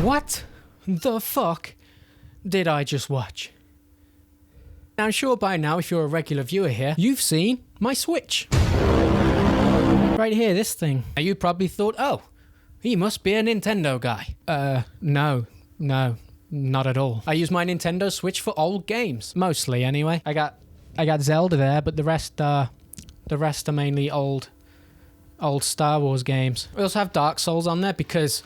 What the fuck did I just watch? Now, I'm sure by now, if you're a regular viewer here, you've seen my Switch. Right here, this thing. Now, you probably thought, oh, he must be a Nintendo guy. No, not at all. I use my Nintendo Switch for old games, mostly anyway. I got Zelda there, but the rest are mainly old Star Wars games. We also have Dark Souls on there because,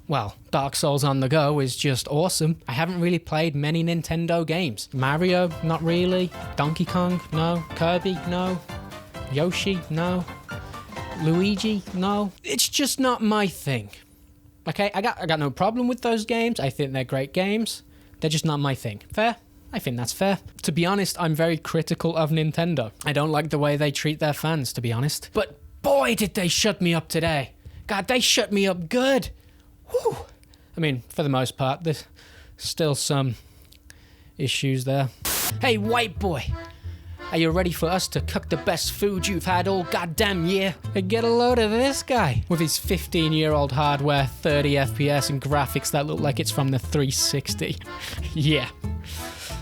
well, Dark Souls on the go is just awesome. I haven't really played many Nintendo games. Mario, not really. Donkey Kong, no. Kirby, no. Yoshi, no. Luigi, no. It's just not my thing. Okay, I got no problem with those games. I think they're great games. They're just not my thing. Fair? I think that's fair. To be honest, I'm very critical of Nintendo. I don't like the way they treat their fans, to be honest. But boy, did they shut me up today. God, they shut me up good. Whew. I mean, for the most part, there's still some issues there. Hey, white boy. Are you ready for us to cook the best food you've had all goddamn year? Get a load of this guy with his 15-year-old hardware, 30 FPS and graphics that look like it's from the 360. Yeah,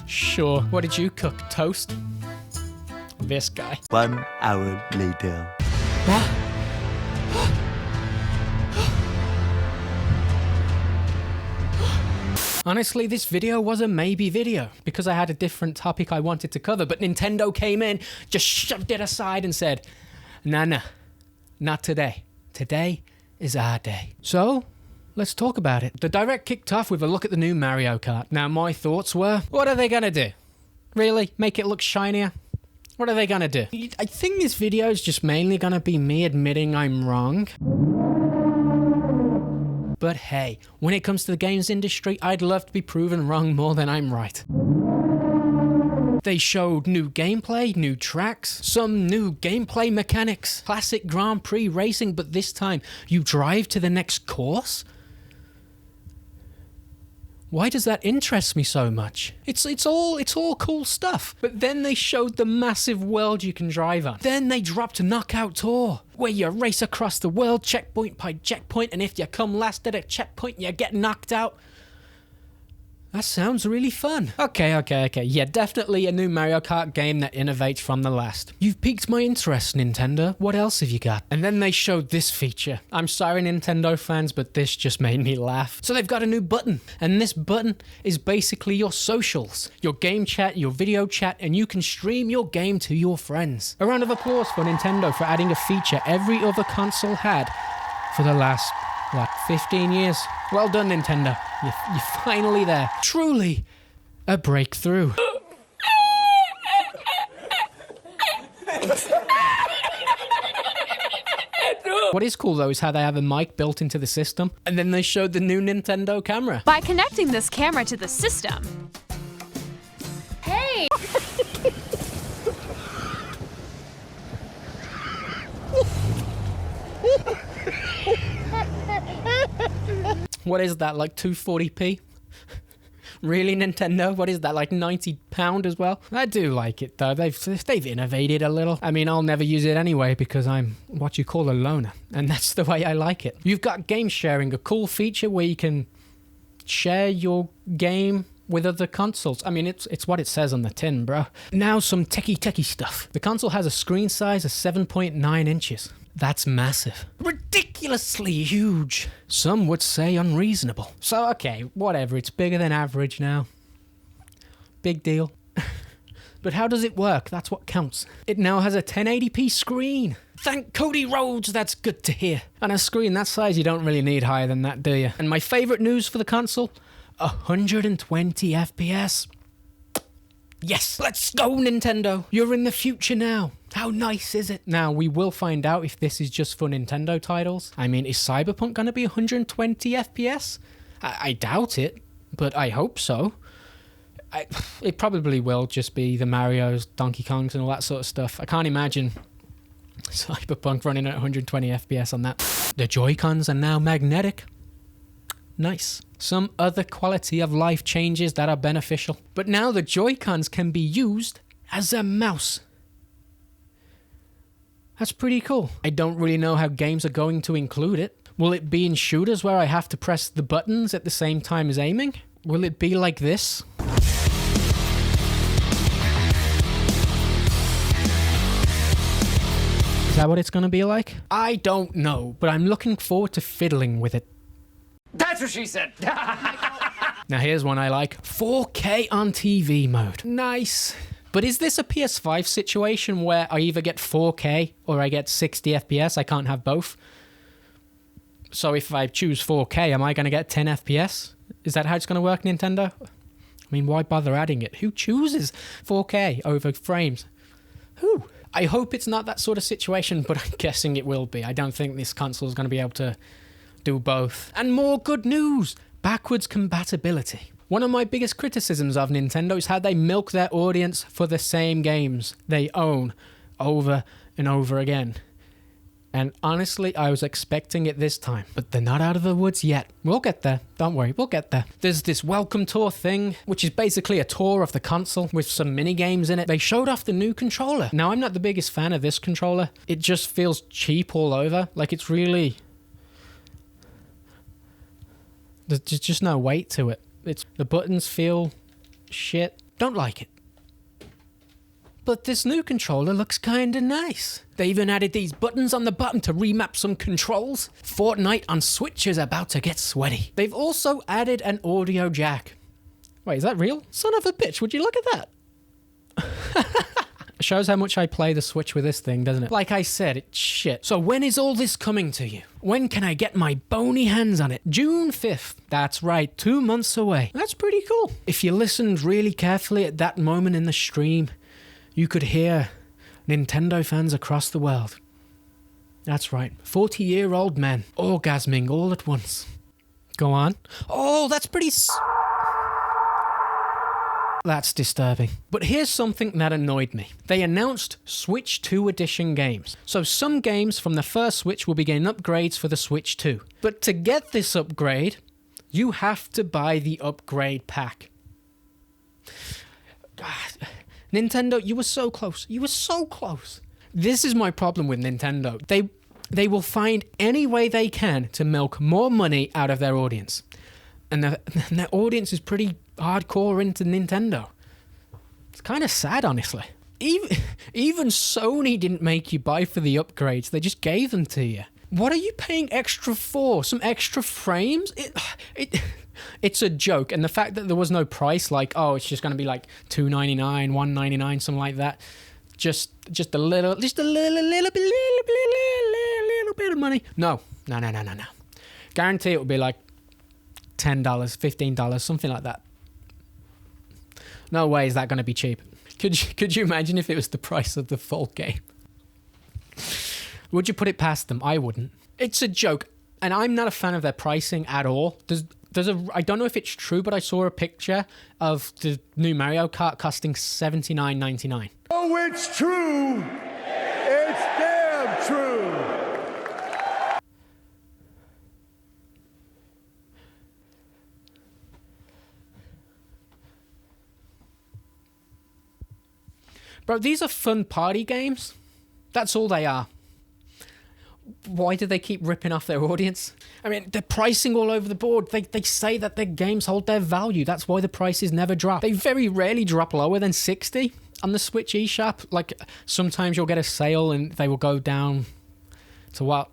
sure. What did you cook? Toast? This guy. 1 hour later. What? Honestly, this video was a maybe video because I had a different topic I wanted to cover, but Nintendo came in, just shoved it aside and said, nah, not today. Today is our day. So, let's talk about it. The Direct kicked off with a look at the new Mario Kart. Now, my thoughts were, what are they gonna do? Really? Make it look shinier? What are they gonna do? I think this video is just mainly gonna be me admitting I'm wrong. But hey, when it comes to the games industry, I'd love to be proven wrong more than I'm right. They showed new gameplay, new tracks, some new gameplay mechanics, classic Grand Prix racing, but this time you drive to the next course? Why does that interest me so much? It's all cool stuff. But then they showed the massive world you can drive on. Then they dropped Knockout Tour, where you race across the world checkpoint by checkpoint, and if you come last at a checkpoint, you get knocked out. That sounds really fun. Okay. Yeah, definitely a new Mario Kart game that innovates from the last. You've piqued my interest, Nintendo. What else have you got? And then they showed this feature. I'm sorry, Nintendo fans, but this just made me laugh. So they've got a new button, and this button is basically your socials, your game chat, your video chat, and you can stream your game to your friends. A round of applause for Nintendo for adding a feature every other console had for the last, 15 years. Well done, Nintendo. You're finally there. Truly a breakthrough. What is cool though is how they have a mic built into the system, and then they showed the new Nintendo camera. By connecting this camera to the system. Hey! What is that, like 240p? Really, Nintendo? What is that, like £90 as well? I do like it though. They've innovated a little. I mean, I'll never use it anyway because I'm what you call a loner, and that's the way I like it. You've got game sharing, a cool feature where you can share your game with other consoles. I mean, it's what it says on the tin, bro. Now some techie stuff. The console has a screen size of 7.9 inches. That's massive. Ridiculously huge. Some would say unreasonable. So, okay, whatever. It's bigger than average now. Big deal. But how does it work? That's what counts. It now has a 1080p screen. Thank Cody Rhodes, that's good to hear. On a screen that size, you don't really need higher than that, do you? And my favorite news for the console? 120 FPS. Yes, let's go, Nintendo. You're in the future now. How nice is it? Now, we will find out if this is just for Nintendo titles. I mean, is Cyberpunk going to be 120 FPS? I doubt it, but I hope so. It probably will just be the Marios, Donkey Kongs, and all that sort of stuff. I can't imagine Cyberpunk running at 120 FPS on that. The Joy-Cons are now magnetic. Nice. Some other quality of life changes that are beneficial. But now the Joy-Cons can be used as a mouse. That's pretty cool. I don't really know how games are going to include it, Will it be in shooters where I have to press the buttons at the same time as aiming? Will it be like this? Is that what it's going to be like? I don't know, but I'm looking forward to fiddling with it. That's what she said. Now here's one I like. 4K on TV mode. Nice. But is this a PS5 situation where I either get 4K or I get 60 FPS? I can't have both. So if I choose 4K, am I going to get 10 FPS? Is that how it's going to work, Nintendo? I mean, why bother adding it? Who chooses 4K over frames? Who? I hope it's not that sort of situation, but I'm guessing it will be. I don't think this console is going to be able to do both. And more good news! Backwards compatibility. One of my biggest criticisms of Nintendo is how they milk their audience for the same games they own over and over again. And honestly, I was expecting it this time, but they're not out of the woods yet. We'll get there. Don't worry, we'll get there. There's this welcome tour thing, which is basically a tour of the console with some mini games in it. They showed off the new controller. Now, I'm not the biggest fan of this controller. It just feels cheap all over. Like, it's really... There's just no weight to it. The buttons feel shit. Don't like it. But this new controller looks kinda nice. They even added these buttons on the bottom to remap some controls. Fortnite on Switch is about to get sweaty. They've also added an audio jack. Wait, is that real? Son of a bitch, would you look at that? It shows how much I play the Switch with this thing, doesn't it? Like I said, it's shit. So when is all this coming to you? When can I get my bony hands on it? June 5th. That's right, 2 months away. That's pretty cool. If you listened really carefully at that moment in the stream, you could hear Nintendo fans across the world. That's right, 40-year-old men orgasming all at once. Go on. Oh, that's pretty... That's disturbing. But here's something that annoyed me. They announced Switch 2 Edition games. So some games from the first Switch will be getting upgrades for the Switch 2. But to get this upgrade, you have to buy the upgrade pack. Nintendo, you were so close. You were so close. This is my problem with Nintendo. They will find any way they can to milk more money out of their audience. And their audience is pretty hardcore into Nintendo. It's kind of sad, honestly. Even Sony didn't make you buy for the upgrades. They just gave them to you. What are you paying extra for? Some extra frames? It's a joke. And the fact that there was no price, like, oh, it's just going to be like $2.99, $1.99, something like that. Just a little bit of money. No. Guarantee it will be like $10, $15, something like that. No way is that going to be cheap. Could you imagine if it was the price of the full game? Would you put it past them? I wouldn't. It's a joke, and I'm not a fan of their pricing at all. I don't know if it's true, but I saw a picture of the new Mario Kart costing $79.99. Oh, it's true. It's damn true. Bro, these are fun party games. That's all they are. Why do they keep ripping off their audience? I mean, they're pricing all over the board. They say that their games hold their value. That's why the prices never drop. They very rarely drop lower than 60 on the Switch eShop. Like, sometimes you'll get a sale and they will go down to what?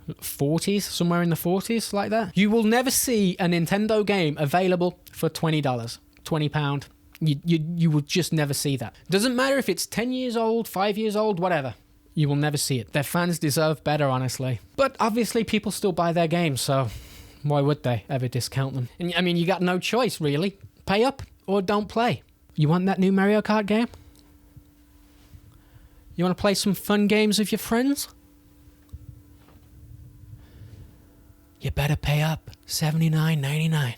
40s? Somewhere in the 40s, like that. You will never see a Nintendo game available for $20. £20. You will just never see that. Doesn't matter if it's 10 years old, 5 years old, whatever. You will never see it. Their fans deserve better, honestly. But obviously people still buy their games, so why would they ever discount them? And I mean, you got no choice, really. Pay up or don't play. You want that new Mario Kart game? You want to play some fun games with your friends? You better pay up. $79.99.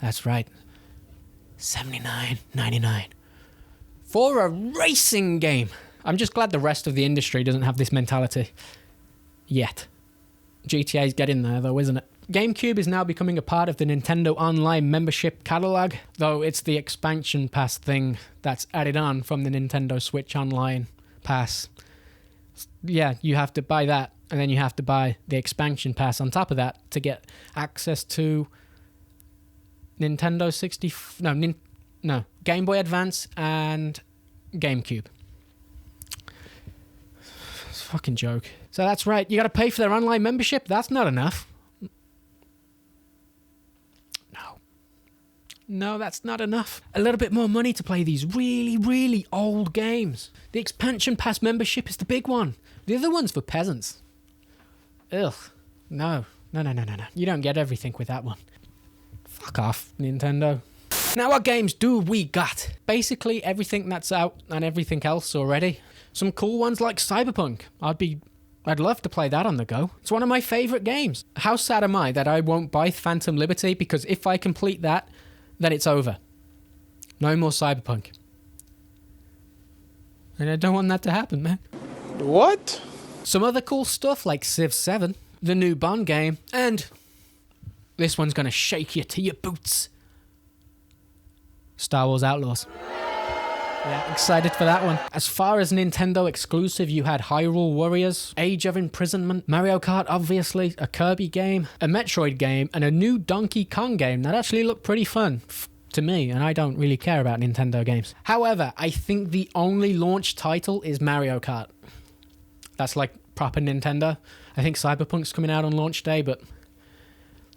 That's right. $79.99 for a racing game. I'm just glad the rest of the industry doesn't have this mentality yet. GTA's getting there though, isn't it? GameCube is now becoming a part of the Nintendo Online membership catalog, though it's the expansion pass thing that's added on from the Nintendo Switch Online pass. Yeah, you have to buy that, and then you have to buy the expansion pass on top of that to get access to Nintendo 60... No, Game Boy Advance and GameCube. It's a fucking joke. So that's right, you gotta pay for their online membership? That's not enough. No, that's not enough. A little bit more money to play these really, really old games. The expansion pass membership is the big one. The other one's for peasants. Ugh. No. You don't get everything with that one. Fuck off, Nintendo. Now what games do we got? Basically everything that's out and everything else already. Some cool ones like Cyberpunk. I'd love to play that on the go. It's one of my favourite games. How sad am I that I won't buy Phantom Liberty, because if I complete that, then it's over. No more Cyberpunk. And I don't want that to happen, man. What? Some other cool stuff like Civ 7, the new Bond game, and this one's gonna shake you to your boots. Star Wars Outlaws. Yeah, excited for that one. As far as Nintendo exclusive, you had Hyrule Warriors, Age of Imprisonment, Mario Kart obviously, a Kirby game, a Metroid game, and a new Donkey Kong game that actually looked pretty fun to me, and I don't really care about Nintendo games. However, I think the only launch title is Mario Kart. That's like proper Nintendo. I think Cyberpunk's coming out on launch day, but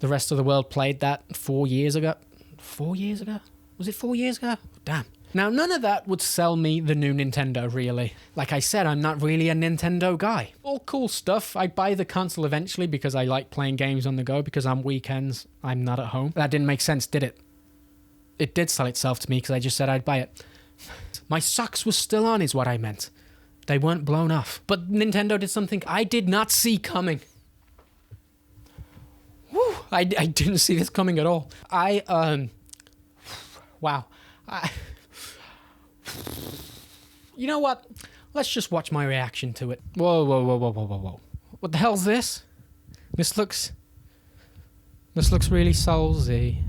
the rest of the world played that 4 years ago. 4 years ago? Was it 4 years ago? Damn. Now, none of that would sell me the new Nintendo, really. Like I said, I'm not really a Nintendo guy. All cool stuff. I'd buy the console eventually because I like playing games on the go, because on weekends, I'm not at home. That didn't make sense, did it? It did sell itself to me because I just said I'd buy it. My socks were still on is what I meant. They weren't blown off. But Nintendo did something I did not see coming. Woo! I didn't see this coming at all. Wow. You know what? Let's just watch my reaction to it. Whoa. What the hell's this? This looks really soulsy.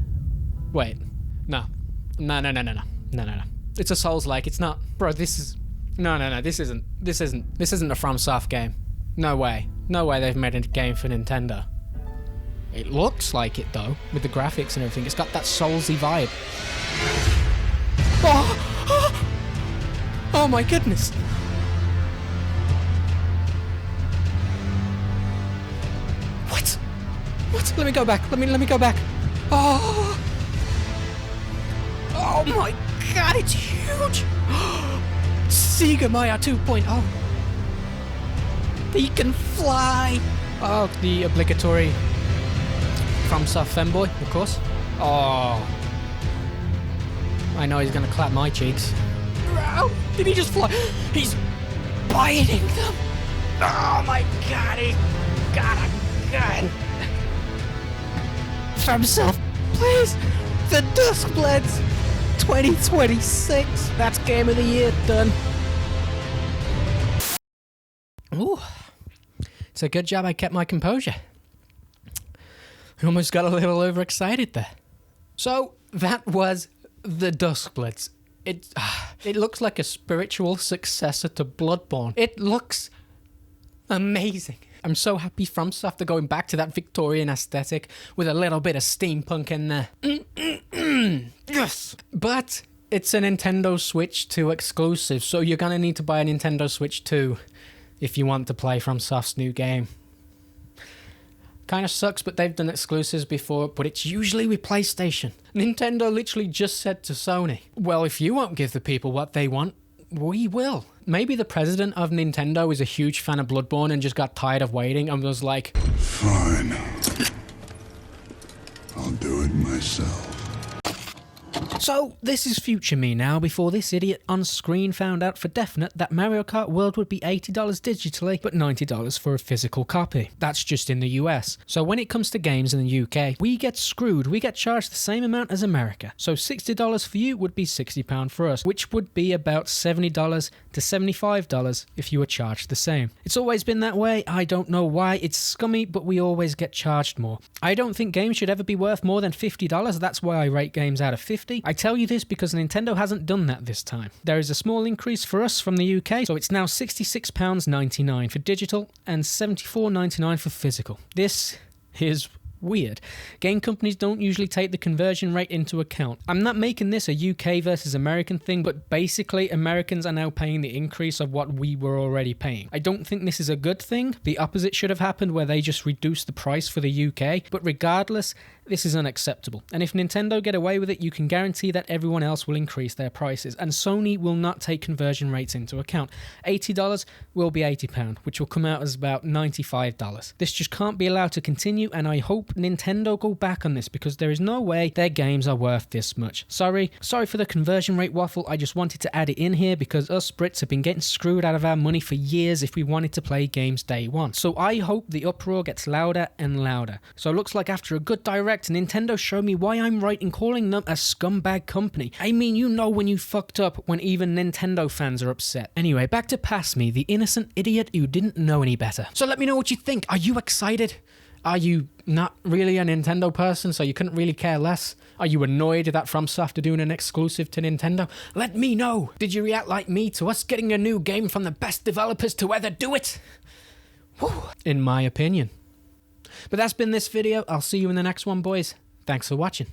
Wait. No. It's a Souls-like. It's not. Bro, this is... No. This isn't a FromSoft game. No way they've made a game for Nintendo. It looks like it, though, with the graphics and everything. It's got that Soulsy vibe. Oh my goodness. What? Let me go back. Let me go back. Oh my god, it's huge. Sega Maya 2.0. He can fly. Oh, the obligatory FromSoft femboy, of course. Oh. I know he's gonna clap my cheeks. Oh, did he just fly? He's biting them. Oh my god, he got a gun. FromSoft, please. The Duskbloods 2026. That's game of the year done. Ooh. It's a good job I kept my composure. I almost got a little overexcited there. So, that was The Duskbloods. It looks like a spiritual successor to Bloodborne. It looks amazing. I'm so happy FromSoft are going back to that Victorian aesthetic with a little bit of steampunk in there. Yes! But it's a Nintendo Switch 2 exclusive, so you're gonna need to buy a Nintendo Switch 2 if you want to play FromSoft's new game. Kind of sucks, but they've done exclusives before, but it's usually with PlayStation. Nintendo literally just said to Sony, well, if you won't give the people what they want, we will. Maybe the president of Nintendo is a huge fan of Bloodborne and just got tired of waiting and was like, Fine. I'll do it myself. So, this is future me now, before this idiot on screen found out for definite that Mario Kart World would be $80 digitally, but $90 for a physical copy. That's just in the US. So when it comes to games in the UK, we get screwed. We get charged the same amount as America. So $60 for you would be £60 for us, which would be about $70 to $75 if you were charged the same. It's always been that way. I don't know why. It's scummy, but we always get charged more. I don't think games should ever be worth more than $50. That's why I rate games out of 50. I tell you this because Nintendo hasn't done that this time. There is a small increase for us from the UK, so it's now £66.99 for digital and £74.99 for physical. This is weird. Game companies don't usually take the conversion rate into account. I'm not making this a UK versus American thing, but basically Americans are now paying the increase of what we were already paying. I don't think this is a good thing. The opposite should have happened, where they just reduced the price for the UK, but regardless, this is unacceptable. And if Nintendo get away with it, you can guarantee that everyone else will increase their prices, and Sony will not take conversion rates into account. $80 will be £80, which will come out as about $95. This just can't be allowed to continue, and I hope Nintendo go back on this, because there is no way their games are worth this much. Sorry for the conversion rate waffle. I just wanted to add it in here because us Brits have been getting screwed out of our money for years if we wanted to play games day one. So I hope the uproar gets louder and louder. So it looks like after a good direct, Nintendo showed me why I'm right in calling them a scumbag company. I mean, you know when you fucked up when even Nintendo fans are upset. Anyway, back to Pass Me, the innocent idiot who didn't know any better. So let me know what you think. Are you excited? Are you not really a Nintendo person, so you couldn't really care less? Are you annoyed that FromSoft are doing an exclusive to Nintendo? Let me know. Did you react like me to us getting a new game from the best developers to ever do it? Whew. In my opinion. But that's been this video. I'll see you in the next one, boys. Thanks for watching.